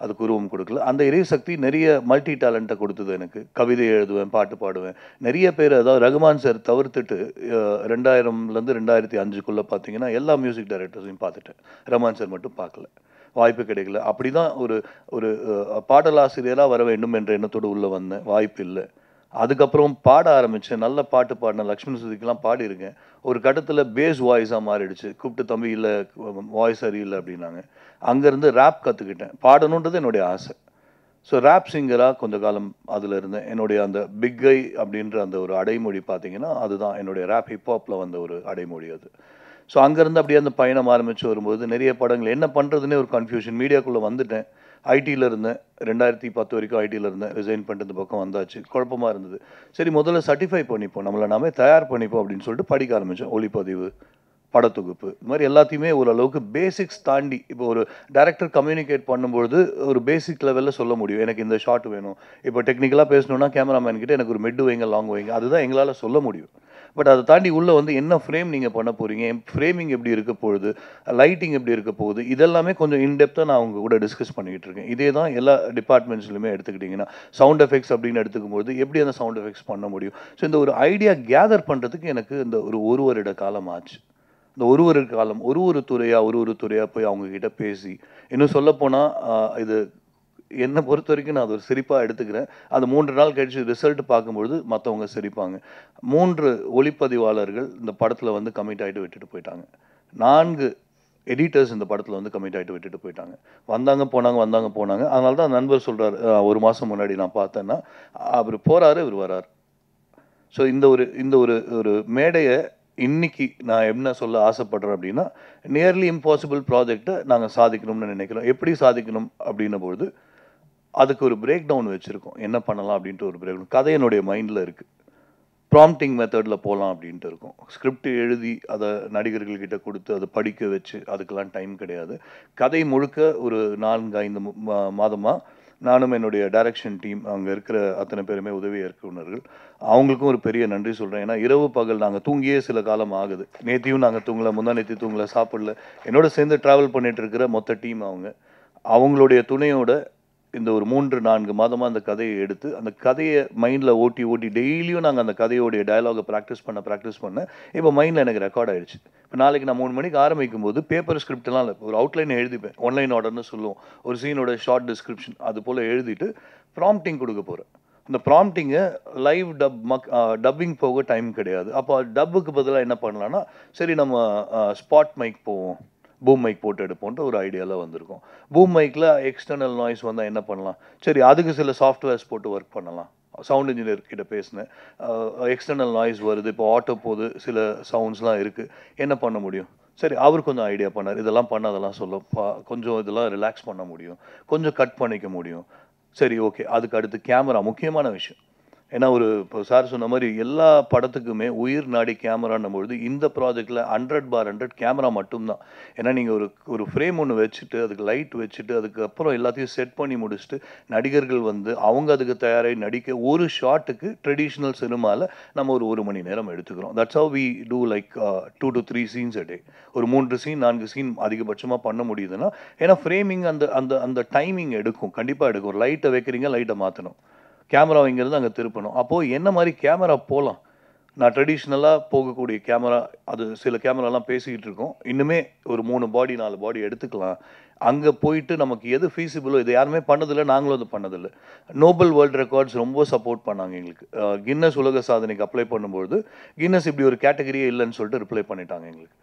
அதுக்கு உருவம் கொடுக்கல. அந்த இறைசக்தி நிறைய மல்டி டேலண்ட்டை கொடுத்தது எனக்கு. கவிதை எழுதுவேன், பாட்டு பாடுவேன். நிறைய பேர், அதாவது ரகுமான் சார் தவிர்த்துட்டு 2000லேருந்து 2005க்குள்ளே பார்த்தீங்கன்னா எல்லா மியூசிக் டைரக்டர்ஸையும் பார்த்துட்டேன். ரகுமான் சார் மட்டும் பார்க்கல, வாய்ப்பு கிடைக்கல. அப்படி தான் ஒரு பாடலாசிரியராக வர வேண்டும் என்ற எண்ணத்தோடு உள்ளே வந்தேன், வாய்ப்பு இல்லை. அதுக்கப்புறம் பாட ஆரம்பித்தேன், நல்ல பாட்டு பாடினேன், லக்ஷ்மண் சுதிக்கெலாம் பாடியிருக்கேன். ஒரு கட்டத்தில் பேஸ் வாய்ஸாக மாறிடுச்சு. கூப்பிட்டு தம்பி இல்லை வாய்ஸ் சரியில்லை அப்படின்னாங்க. அங்கேருந்து ரேப் கற்றுக்கிட்டேன். பாடணுன்றது என்னுடைய ஆசை. ஸோ ரேப் சிங்கராக கொஞ்ச காலம் அதில் இருந்தேன். என்னுடைய அந்த பிக் ஐ அப்படின்ற அந்த ஒரு அடைமொழி பார்த்தீங்கன்னா அதுதான் என்னுடைய ரேப் ஹிப்ஹாப்பில் வந்த ஒரு அடைமொழி அது. ஸோ அங்கேருந்து அப்படியே அந்த பயணம் ஆரம்பித்து வரும்போது நிறைய படங்கள் என்ன பண்ணுறதுன்னே ஒரு கன்ஃபியூஷன். மீடியாக்குள்ளே வந்துட்டேன், ஐடியில் இருந்தேன், 2010 வரைக்கும் ஐடியில் இருந்தேன். ரிசைன் பண்ணிட்டு இந்த பக்கம் வந்தாச்சு, குழப்பமாக இருந்தது. சரி முதல்ல சர்டிஃபை பண்ணிப்போம், நம்மளை நாமே தயார் பண்ணிப்போம் அப்படின்னு சொல்லிட்டு படிக்க ஆரம்பித்தேன். ஒளிப்பதிவு, படத்தொகுப்பு, இது மாதிரி எல்லாத்தையுமே ஓரளவுக்கு பேசிக்ஸ் தாண்டி. இப்போ ஒரு டைரக்டர் கம்யூனிகேட் பண்ணும்பொழுது ஒரு பேசிக் லெவலில் சொல்ல முடியும், எனக்கு இந்த ஷாட் வேணும். இப்போ டெக்னிக்கலாக பேசணுன்னா கேமராமேன் கிட்ட எனக்கு ஒரு மிட் வைங்க, லாங் வைங்க, அதுதான் எங்களால் சொல்ல முடியும். பட் அதை தாண்டி உள்ளே வந்து என்ன ஃப்ரேம் நீங்கள் பண்ண போகிறீங்க, ஃப்ரேமிங் எப்படி இருக்க போகுது, லைட்டிங் எப்படி இருக்க போகுது, இதெல்லாமே கொஞ்சம் இன்டெப்த்தாக நான் அவங்க கூட டிஸ்கஸ் பண்ணிக்கிட்டு இருக்கேன். இதே தான் எல்லா டிபார்ட்மெண்ட்ஸ்லையுமே எடுத்துக்கிட்டிங்கன்னா சவுண்ட் எஃபெக்ட்ஸ் அப்படின்னு எடுத்துக்கும்போது எப்படி அந்த சவுண்ட் எஃபெக்ட்ஸ் பண்ண முடியும். ஸோ இந்த ஒரு ஐடியா கேதர் பண்ணுறதுக்கு எனக்கு இந்த ஒரு வருட காலம் ஆச்சு. இந்த ஒரு காலம் ஒரு துறையாக போய் அவங்கக்கிட்ட பேசி, இன்னும் சொல்லப்போனால் இது என்னை பொறுத்த வரைக்கும் நான் அது ஒரு சிரிப்பாக எடுத்துக்கிறேன். அது 3 நாள் கழிச்சு ரிசல்ட் பார்க்கும்பொழுது மற்றவங்க சிரிப்பாங்க. 3 ஒளிப்பதிவாளர்கள் இந்த படத்தில் வந்து கமிட் ஆகிட்டு விட்டுட்டு போயிட்டாங்க. 4 எடிட்டர்ஸ் இந்த படத்தில் வந்து கமிட் ஆகிட்டு விட்டுட்டு போயிட்டாங்க. வந்தாங்க போனாங்க. அதனால தான் நண்பர் சொல்கிறார், ஒரு மாதம் முன்னாடி நான் பார்த்தேன்னா அவர் போகிறாரு, இவர் வராரு. ஸோ இந்த ஒரு மேடையை இன்னைக்கு நான் என்ன சொல்ல ஆசைப்படுறேன் அப்படின்னா, நியர்லி இம்பாசிபிள் ப்ராஜெக்டை நாங்கள் சாதிக்கணும்னு நினைக்கிறோம். எப்படி சாதிக்கணும் அப்படின்ன பொழுது அதுக்கு ஒரு பிரேக் டவுன் வச்சுருக்கோம். என்ன பண்ணலாம் அப்படின்ட்டு ஒரு பிரேக் டவுன் கதை என்னுடைய மைண்டில் இருக்குது. ப்ராம்ப்டிங் மெத்தடில் போகலாம் அப்படின்ட்டு இருக்கும். ஸ்கிரிப்ட் எழுதி அதை நடிகர்கள்கிட்ட கொடுத்து அதை படிக்க வச்சு அதுக்கெல்லாம் டைம் கிடையாது. கதை முழுக்க ஒரு 4-5 மாதமாக நானும் என்னுடைய டைரக்ஷன் டீம் அங்கே இருக்கிற அத்தனை பேருமே உதவி இயக்குனர்கள் அவங்களுக்கும் ஒரு பெரிய நன்றி சொல்கிறேன். ஏன்னா இரவு பகல் நாங்கள் தூங்கியே சில காலம் ஆகுது. நேத்தியும் நாங்கள் தூங்கலை, முந்தா நேத்தி தூங்கலை, சாப்பிடல. என்னோட சேர்ந்து ட்ராவல் பண்ணிட்டு இருக்கிற மொத்த டீம் அவங்களுடைய துணையோட இந்த ஒரு 3-4 மாதமாக அந்த கதையை எடுத்து அந்த கதையை மைண்டில் ஓட்டி டெய்லியும் நாங்கள் அந்த கதையோடைய டயலாகை ப்ராக்டிஸ் பண்ண இப்போ மைண்டில் எனக்கு ரெக்கார்ட் ஆகிடுச்சு. இப்போ நாளைக்கு நான் 3 மணிக்கு ஆரம்பிக்கும் போது பேப்பர் ஸ்கிரிப்ட்லாம் இல்லை, ஒரு அவுட்லைன் எழுதிப்பேன். ஒன்லைன் ஆர்டர்னு சொல்லுவோம், ஒரு சீனோட ஷார்ட் டிஸ்கிரிப்ஷன் அது போல் எழுதிட்டு ப்ராம்ப்டிங் கொடுக்க போகிறேன். இந்த ப்ராம்ப்டிங்கை லைவ் டப்பிங் போக டைம் கிடையாது. அப்போ டப்புக்கு பதிலாக என்ன பண்ணலான்னா, சரி நம்ம ஸ்பாட் மைக் போவோம், பூம் மைக் போட்டு எடுப்போன்ட்டு ஒரு ஐடியாவில் வந்திருக்கோம். பூம் மைக்கில் எக்ஸ்டர்னல் நாய்ஸ் வந்தால் என்ன பண்ணலாம், சரி அதுக்கு சில சாஃப்ட்வேர்ஸ் போட்டு ஒர்க் பண்ணலாம். சவுண்ட் இன்ஜினியர் கிட்ட பேசினேன், எக்ஸ்டர்னல் நாய்ஸ் வருது, இப்போ ஆட்டோ போகுது, சில சவுண்ட்ஸ்லாம் இருக்குது, என்ன பண்ண முடியும். சரி அவர் கொஞ்சம் ஐடியா பண்ணார், இதெல்லாம் பண்ண அதெல்லாம் கொஞ்சம் இதெல்லாம் ரிலாக்ஸ் பண்ண முடியும், கொஞ்சம் கட் பண்ணிக்க முடியும். சரி ஓகே, அதுக்கு அடுத்து கேமரா முக்கியமான விஷயம். ஏன்னா இப்போ சார் சொன்ன மாதிரி எல்லா படத்துக்குமே உயிர் நாடி கேமரான்னும் பொழுது இந்த ப்ராஜெக்டில் 100/100 கேமரா மட்டும்தான். ஏன்னா நீங்கள் ஒரு ஃப்ரேம் ஒன்று வச்சுட்டு அதுக்கு லைட் வச்சுட்டு அதுக்கப்புறம் எல்லாத்தையும் செட் பண்ணி முடிச்சுட்டு நடிகர்கள் அவங்க அதுக்கு தயாராகி நடிக்க ஒரு ஷாட்டுக்கு ட்ரெடிஷ்னல் சினிமாவில் நம்ம ஒரு மணி நேரம் எடுத்துக்கிறோம். That's how we do like 2 to 3 scenes a day. ஒரு 3 சீன் 4 சீன் அதிகபட்சமாக பண்ண முடியுதுன்னா, ஏன்னா ஃப்ரேமிங் அந்த டைமிங் எடுக்கும், கண்டிப்பாக எடுக்கும். லைட்டை வைக்கிறீங்க, லைட்டை மாற்றணும், கேமரா இங்கேருந்து அங்கே திருப்பணும். அப்போது என்ன மாதிரி கேமரா போகலாம். நான் ட்ரெடிஷ்னலாக போகக்கூடிய கேமரா, அது சில கேமராலாம் பேசிக்கிட்டு இருக்கோம், இன்னுமே ஒரு 3 பாடி 4 பாடி எடுத்துக்கலாம். அங்கே போயிட்டு நமக்கு எது ஃபீஸிபிளோ, இது யாருமே பண்ணதில்லை, நாங்களும் அது பண்ணதில்லை. நோபல் வேர்ல்டு ரெக்கார்ட்ஸ் ரொம்ப சப்போர்ட் பண்ணாங்க எங்களுக்கு. கின்னஸ் உலக சாதனைக்கு அப்ளை பண்ணும்பொழுது கின்னஸ் இப்படி ஒரு கேட்டகரியே இல்லைன்னு சொல்லிட்டு ரிப்ளை பண்ணிட்டாங்க எங்களுக்கு.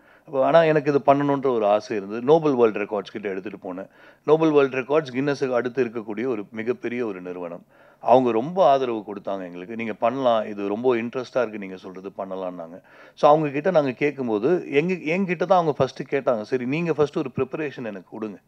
ஆனால் எனக்கு இது பண்ணணுன்ற ஒரு ஆசை இருந்தது. நோபல் வேர்ல்டு ரெக்கார்ட்ஸ் கிட்ட எடுத்துகிட்டு போனேன். நோபல் வேர்ல்டு ரெக்கார்ட்ஸ் கின்னஸுக்கு அடுத்து இருக்கக்கூடிய ஒரு மிகப்பெரிய ஒரு நிறுவனம். அவங்க ரொம்ப ஆதரவு கொடுத்தாங்க எங்களுக்கு. நீங்கள் பண்ணலாம், இது ரொம்ப இன்ட்ரெஸ்ட்டாக இருக்குது நீங்கள் சொல்கிறது, பண்ணலான்னாங்க. ஸோ அவங்கக்கிட்ட நாங்கள் கேட்கும்போது எங்கிட்ட தான் அவங்க ஃபஸ்ட்டு கேட்டாங்க, சரி நீங்கள் ஃபஸ்ட்டு ஒரு ப்ரிப்பரேஷன் எனக்கு கொடுங்க,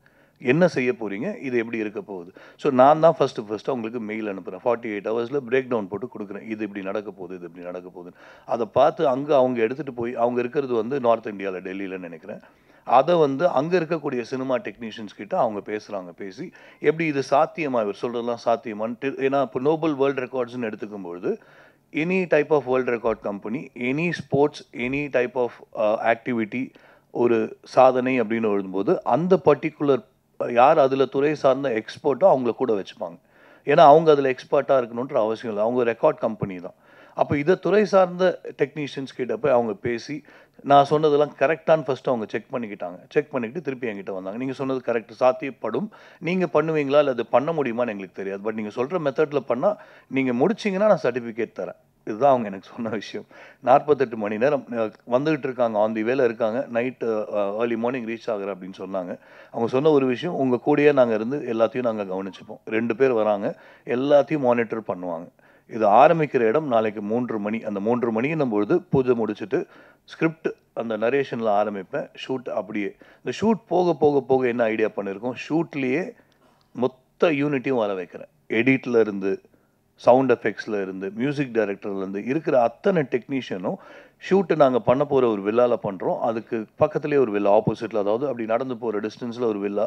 என்ன செய்ய போகிறீங்க, இது எப்படி இருக்க போகுது. ஸோ நான் தான் ஃபஸ்ட்டு அவங்களுக்கு மெயில் அனுப்புகிறேன். 48 ஹவர்ஸில் பிரேக் டவுன் போட்டு கொடுக்குறேன், இது இப்படி நடக்க போகுது, இது இப்படி நடக்க போகுது. அதை பார்த்து அவங்க எடுத்துகிட்டு போய், அவங்க இருக்கிறது நார்த் இந்தியாவில், டெல்லியில் நினைக்கிறேன். அதை அங்கே இருக்கக்கூடிய சினிமா டெக்னீஷியன்ஸ் கிட்ட அவங்க பேசி எப்படி இது சாத்தியமா, இவர் சொல்கிறதெல்லாம் சாத்தியமான்ட்டு. ஏன்னா இப்போ நோபல் வேர்ல்டு ரெக்கார்ட்ஸ்னு எடுத்துக்கும்பொழுது any type of world record company, any sports, any type of activity ஒரு சாதனை அப்படின்னு எழுதும்போது அந்த பர்டிகுலர் யார் அதில் துறை சார்ந்த எக்ஸ்பர்ட்டோ அவங்கள கூட வச்சுப்பாங்க. ஏன்னா அவங்க அதில் எக்ஸ்பர்ட்டாக இருக்கணுன்ற அவசியம் இல்லை, அவங்க ரெக்கார்ட் கம்பெனி தான். அப்போ இதை துறை சார்ந்த டெக்னீஷியன்ஸ் கிட்ட போய் அவங்க பேசி நான் சொன்னதெல்லாம் கரெக்டானு ஃபஸ்ட்டு அவங்க செக் பண்ணிக்கிட்டு திருப்பி என்கிட்ட வந்தாங்க. நீங்கள் சொன்னது கரெக்ட், சாத்தியப்படும், நீங்கள் பண்ணுவீங்களா இல்லை அது பண்ண முடியுமான்னு எங்களுக்கு தெரியாது, பட் நீங்கள் சொல்கிற மெத்தடில் பண்ணால் நீங்கள் முடிச்சிங்கன்னா நான் சர்டிஃபிகேட் தரேன். இதுதான் அவங்க எனக்கு சொன்ன விஷயம். 48 மணி நேரம் வந்துகிட்டு இருக்காங்க, ஆன் தி வேல இருக்காங்க, நைட்டு ஏர்லி மார்னிங் ரீச் ஆகுற அப்படின்னு சொன்னாங்க. அவங்க சொன்ன ஒரு விஷயம், உங்கள் கூடயே நாங்கள் இருந்து எல்லாத்தையும் நாங்கள் கவனிச்சுப்போம். 2 பேர் வராங்க, எல்லாத்தையும் மானிட்டர் பண்ணுவாங்க. இது ஆரம்பிக்கிற இடம் நாளைக்கு 3 மணி. அந்த 3 மணின்னும் பொழுது பூஜை முடிச்சுட்டு ஸ்கிரிப்ட் அந்த நரேஷனில் ஆரம்பிப்பேன். ஷூட் அப்படியே இந்த ஷூட் போக என்ன ஐடியா பண்ணியிருக்கோம், ஷூட்லேயே மொத்த யூனிட்டையும் வர வைக்கிறேன். எடிட்டில் இருந்து, சவுண்ட் எஃபெக்ட்ஸில் இருந்து, மியூசிக் டைரக்டர்லேருந்து இருக்கிற அத்தனை டெக்னீஷியனும் ஷூட்டு நாங்கள் பண்ண போகிற ஒரு வில்லாவில் பண்ணுறோம். அதுக்கு பக்கத்துலேயே ஒரு வில்லா ஆப்போசிட்டில், அதாவது அப்படி நடந்து போகிற டிஸ்டன்ஸில் ஒரு வில்லா,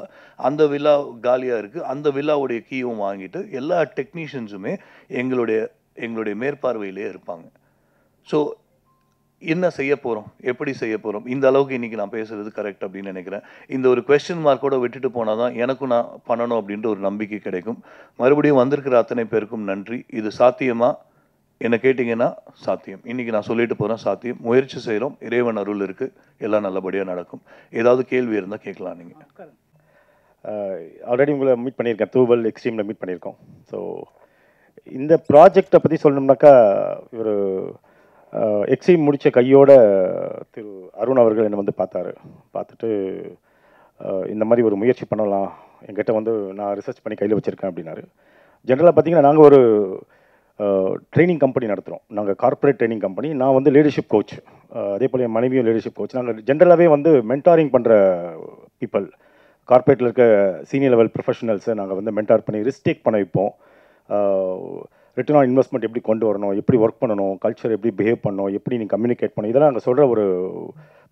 அந்த வில்லா காலியாக இருக்குது. அந்த வில்லாவுடைய கீயும் வாங்கிட்டு எல்லா டெக்னீஷியன்ஸுமே எங்களுடைய மேற்பார்வையிலே இருப்பாங்க. ஸோ என்ன செய்ய போகிறோம், எப்படி செய்ய போகிறோம், இந்த அளவுக்கு இன்றைக்கி நான் பேசுகிறது கரெக்ட் அப்படின்னு நினைக்கிறேன். இந்த ஒரு கொஸ்டின் மார்க்கோட விட்டுட்டு போனால் தான் எனக்கும் நான் பண்ணணும் அப்படின்ற ஒரு நம்பிக்கை கிடைக்கும். மறுபடியும் வந்திருக்கிற அத்தனை பேருக்கும் நன்றி. இது சாத்தியமா என்ன கேட்டிங்கன்னா சாத்தியம். இன்றைக்கி நான் சொல்லிட்டு போகிறேன், சாத்தியம். முயற்சி செய்கிறோம், இறைவன் அருள் இருக்குது, எல்லாம் நல்லபடியாக நடக்கும். ஏதாவது கேள்வி இருந்தால் கேட்கலாம். நீங்கள் ஆல்ரெடி உங்களை மீட் பண்ணியிருக்கேன், தூவல் எக்ஸ்ட்ரீமில் மீட் பண்ணியிருக்கோம். ஸோ இந்த ப்ராஜெக்டை பற்றி சொல்லணும்னாக்கா, ஒரு எக்ஸிம் முடித்த கையோட திரு அருண் அவர்கள் என்னை பார்த்தாரு. பார்த்துட்டு இந்த மாதிரி ஒரு முயற்சி பண்ணலாம், என்கிட்ட வந்து நான் ரிசர்ச் பண்ணி கையில் வச்சுருக்கேன் அப்படின்னாரு. ஜென்ரலாக பார்த்தீங்கன்னா நாங்கள் ஒரு ட்ரைனிங் கம்பெனி நடத்துகிறோம். நாங்கள் கார்ப்பரேட் ட்ரைனிங் கம்பெனி. நான் வந்து லீடர்ஷிப் கோச், அதே போல் என் மனைவியும் லீடர்ஷிப் கோச். நாங்கள் ஜென்ரலாகவே வந்து மென்டாரிங் பண்ணுற பீப்புள், கார்ப்பரேட்டில் இருக்க சீனியர் லெவல் ப்ரொஃபஷனல்ஸை நாங்கள் வந்து மென்டார் பண்ணி ரிஸ்க் டேக் பண்ண வைப்போம். ரிட்டர்ன் ஆன் இன்வெஸ்ட்மெண்ட் எப்படி கொண்டு வரணும், எப்படி ஒர்க் பண்ணணும், கல்ச்சர் எப்படி பிஹேவ் பண்ணணும், எப்படி நீங்கள் கம்யூனிகேட் பண்ணணும், இதெல்லாம் நாங்கள் சொல்கிற ஒரு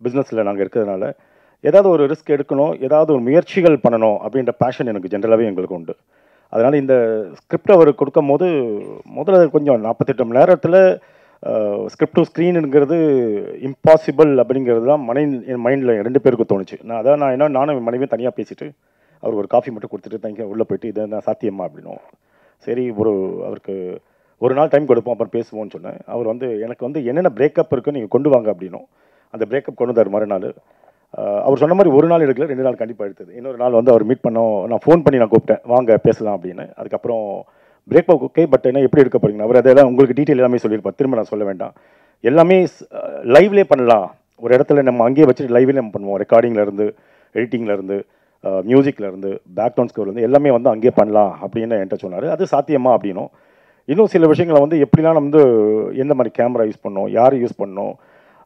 பிஸ்னஸில் நாங்கள் இருக்கிறதுனால ஏதாவது ஒரு ரிஸ்க் எடுக்கணும், ஏதாவது ஒரு முயற்சிகள் பண்ணணும் அப்படின்ற பேஷன் எனக்கு ஜென்ரலாகவே எங்களுக்கு உண்டு. அதனால் இந்த ஸ்கிரிப்ட் அவர் கொடுக்கும் போது முதல்ல கொஞ்சம் 48 மணி நேரத்தில் ஸ்கிரிப்ட் டு ஸ்க்ரீனுங்கிறது இம்பாசிபிள் அப்படிங்கிறது தான் என் மைண்டில் 2 பேருக்கு தோணுச்சு. நானும் என் மனைவியும் தனியாக பேசிட்டு அவர் ஒரு காஃபி மட்டும் கொடுத்துட்டு தனியாக உள்ளே போயிட்டு இதை நான் சாத்தியமா அப்படின்னும். சரி அவருக்கு ஒரு நாள் டைம் கொடுப்போம், அப்புறம் பேசுவோம்னு சொன்னேன். அவர் வந்து எனக்கு வந்து என்னென்ன பிரேக்கப் இருக்குன்னு நீங்கள் கொண்டு வாங்க அப்படின்னும். அந்த பிரேக்கப் கொண்டு வந்தார் மறுநாள். அவர் சொன்ன மாதிரி ஒரு நாள் எடுக்கல, 2 நாள் கண்டிப்பாக எடுத்தது. இன்னொரு நாள் வந்து அவர் மீட் பண்ணோம், நான் ஃபோன் பண்ணி நான் கூப்பிட்டேன், வாங்க பேசலாம் அப்படின்னு. அதுக்கப்புறம் பிரேக்கப் ஓகே, பட் என்ன எப்படி எடுக்க போகிறீங்க, அவர் அதெல்லாம் உங்களுக்கு டீட்டெயில் எல்லாமே சொல்லியிருப்பார், திரும்ப நான் சொல்ல வேண்டாம். எல்லாமே லைவ்லேயே பண்ணலாம், ஒரு இடத்துல நம்ம அங்கேயே வச்சுட்டு லைவ்லேயே நம்ம பண்ணுவோம். ரெக்கார்டிங்லேருந்து, எடிட்டிங்லேருந்து, மியூசிக்லேருந்து, பேக்ரவுண்ட் ஸ்கோர்லேருந்து எல்லாமே வந்து அங்கேயே பண்ணலாம் அப்படின்னு என்கிட்ட சொன்னார். அது சாத்தியமா அப்படின்னும். இன்னும் சில விஷயங்களை வந்து எப்படிலாம் வந்து எந்த மாதிரி கேமரா யூஸ் பண்ணோம், யார் யூஸ் பண்ணோம்,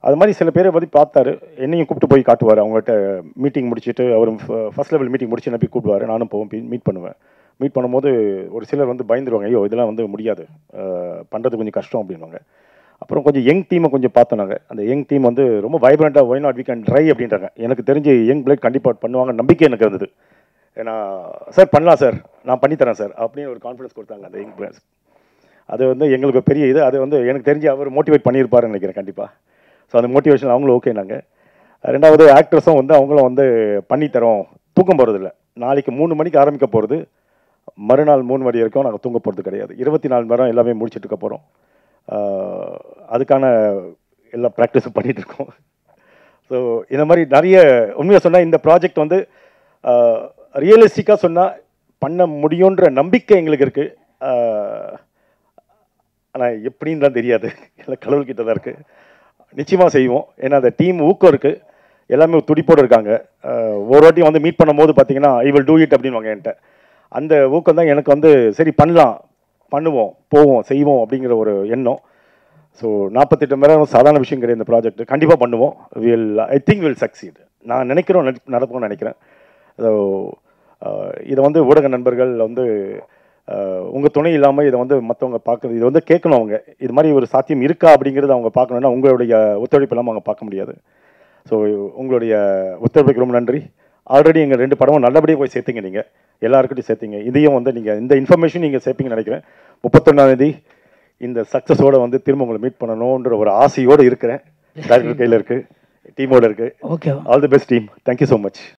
அது மாதிரி சில பேரை பற்றி பார்த்தாரு. என்னையும் கூப்பிட்டு போய் காட்டுவார். அவங்கள்ட்ட மீட்டிங் முடிச்சுட்டு அவர் ஃபர்ஸ்ட் லெவல் மீட்டிங் முடிச்சு என்ன போய் கூப்பிடுவார். நானும் போவோம், மீட் பண்ணுவேன். மீட் பண்ணும்போது ஒரு சிலர் வந்து பயந்துருவாங்க, ஐயோ இதெல்லாம் வந்து முடியாது, பண்ணுறது கொஞ்சம் கஷ்டம் அப்படின்வாங்க. அப்புறம் கொஞ்சம் யங் டீமை கொஞ்சம் பார்த்தோம் நாங்கள். அந்த யங் டீம் வந்து ரொம்ப வைப்ரண்ட்டாக why not we can try அப்படின்றாங்க. எனக்கு தெரிஞ்சு யங் பிளேட் கண்டிப்பாக பண்ணுவாங்க நம்பிக்கை எனக்கு இருந்தது. ஏன்னா சார் பண்ணலாம் சார், நான் பண்ணித்தரேன் சார் அப்படின்னு ஒரு கான்ஃபிடன்ஸ் கொடுத்தாங்க அந்த யங் பிளேயர்ஸ். அது வந்து எங்களுக்கு பெரிய இது. அது வந்து எனக்கு தெரிஞ்சு அவர் மோட்டிவேட் பண்ணியிருப்பாருன்னு நினைக்கிறேன் கண்டிப்பாக. ஸோ அந்த மோட்டிவேஷன் அவங்களும் ஓகே. நாங்கள் 2வது ஆக்ட்ரஸும் வந்து அவங்களும் வந்து பண்ணித்தரோம், தூக்கம் போகிறதில்ல. நாளைக்கு 3 மணிக்கு ஆரம்பிக்க போகிறது, மறுநாள் 3 மணி வரைக்கும் நாங்கள் தூங்க போகிறது கிடையாது. 24 மணி நேரம் எல்லாமே முடிச்சுட்டு இருக்க போகிறோம். அதுக்கான எல்லா ப்ராக்டிஸும் பண்ணிகிட்ருக்கோம். ஸோ இந்த மாதிரி நிறைய உண்மையாக சொன்னால் இந்த ப்ராஜெக்ட் வந்து ரியலிஸ்டிக்காக சொன்னால் பண்ண முடியுன்ற நம்பிக்கை எங்களுக்கு இருக்குது. ஆனால் எப்படின்னு தான் தெரியாது, எல்லாம் கடவுள்கிட்ட தான் இருக்குது. நிச்சயமாக செய்வோம். ஏன்னா அந்த டீம் ஊக்கம் இருக்குது, எல்லாமே துடிப்போடு இருக்காங்க. ஒரு வாட்டி வந்து மீட் பண்ணும்போது பார்த்தீங்கன்னா ஐ வில் டூ இட் அப்படின்வாங்க என்கிட்ட. அந்த ஊக்கம் தான் எனக்கு வந்து சரி பண்ணலாம், பண்ணுவோம், போவோம், செய்வோம் அப்படிங்கிற ஒரு எண்ணம். ஸோ 48 மணி நேரம் சாதாரண விஷயம் கிடையாது. இந்த ப்ராஜெக்ட் கண்டிப்பாக பண்ணுவோம். I think will succeed. நான் நினைக்கிறோம், நடப்போம்னு நினைக்கிறேன். ஸோ இதை வந்து ஊடக நண்பர்கள் வந்து உங்கள் துணை இல்லாமல் இதை வந்து மற்றவங்க பார்க்குறது, இதை வந்து கேட்கணும். அவங்க இது மாதிரி ஒரு சாத்தியம் இருக்கா அப்படிங்கிறது அவங்க பார்க்கணுன்னா உங்களுடைய ஒத்துழைப்பு இல்லாமல் அவங்க பார்க்க முடியாது. ஸோ உங்களுடைய ஒத்துழைப்புக்கு ரொம்ப நன்றி. ஆல்ரெடி எங்கள் 2 படமும் நல்லபடியாக போய் சேர்த்திங்க, நீங்கள் எல்லாருக்கிட்டையும் சேர்த்திங்க. இதையும் வந்து நீங்கள் இந்த இன்ஃபர்மேஷன் நீங்கள் சேர்ப்பீங்கன்னு நினைக்கிறேன். 31ஆம் இந்த சக்ஸஸோடு வந்து திரும்ப உங்களை மீட் பண்ணணுன்ற ஒரு ஆசையோடு இருக்கிறேன். டைரக்டர் கையில் இருக்குது, டீமோடு இருக்குது. Okay, all the best team. Thank you so much.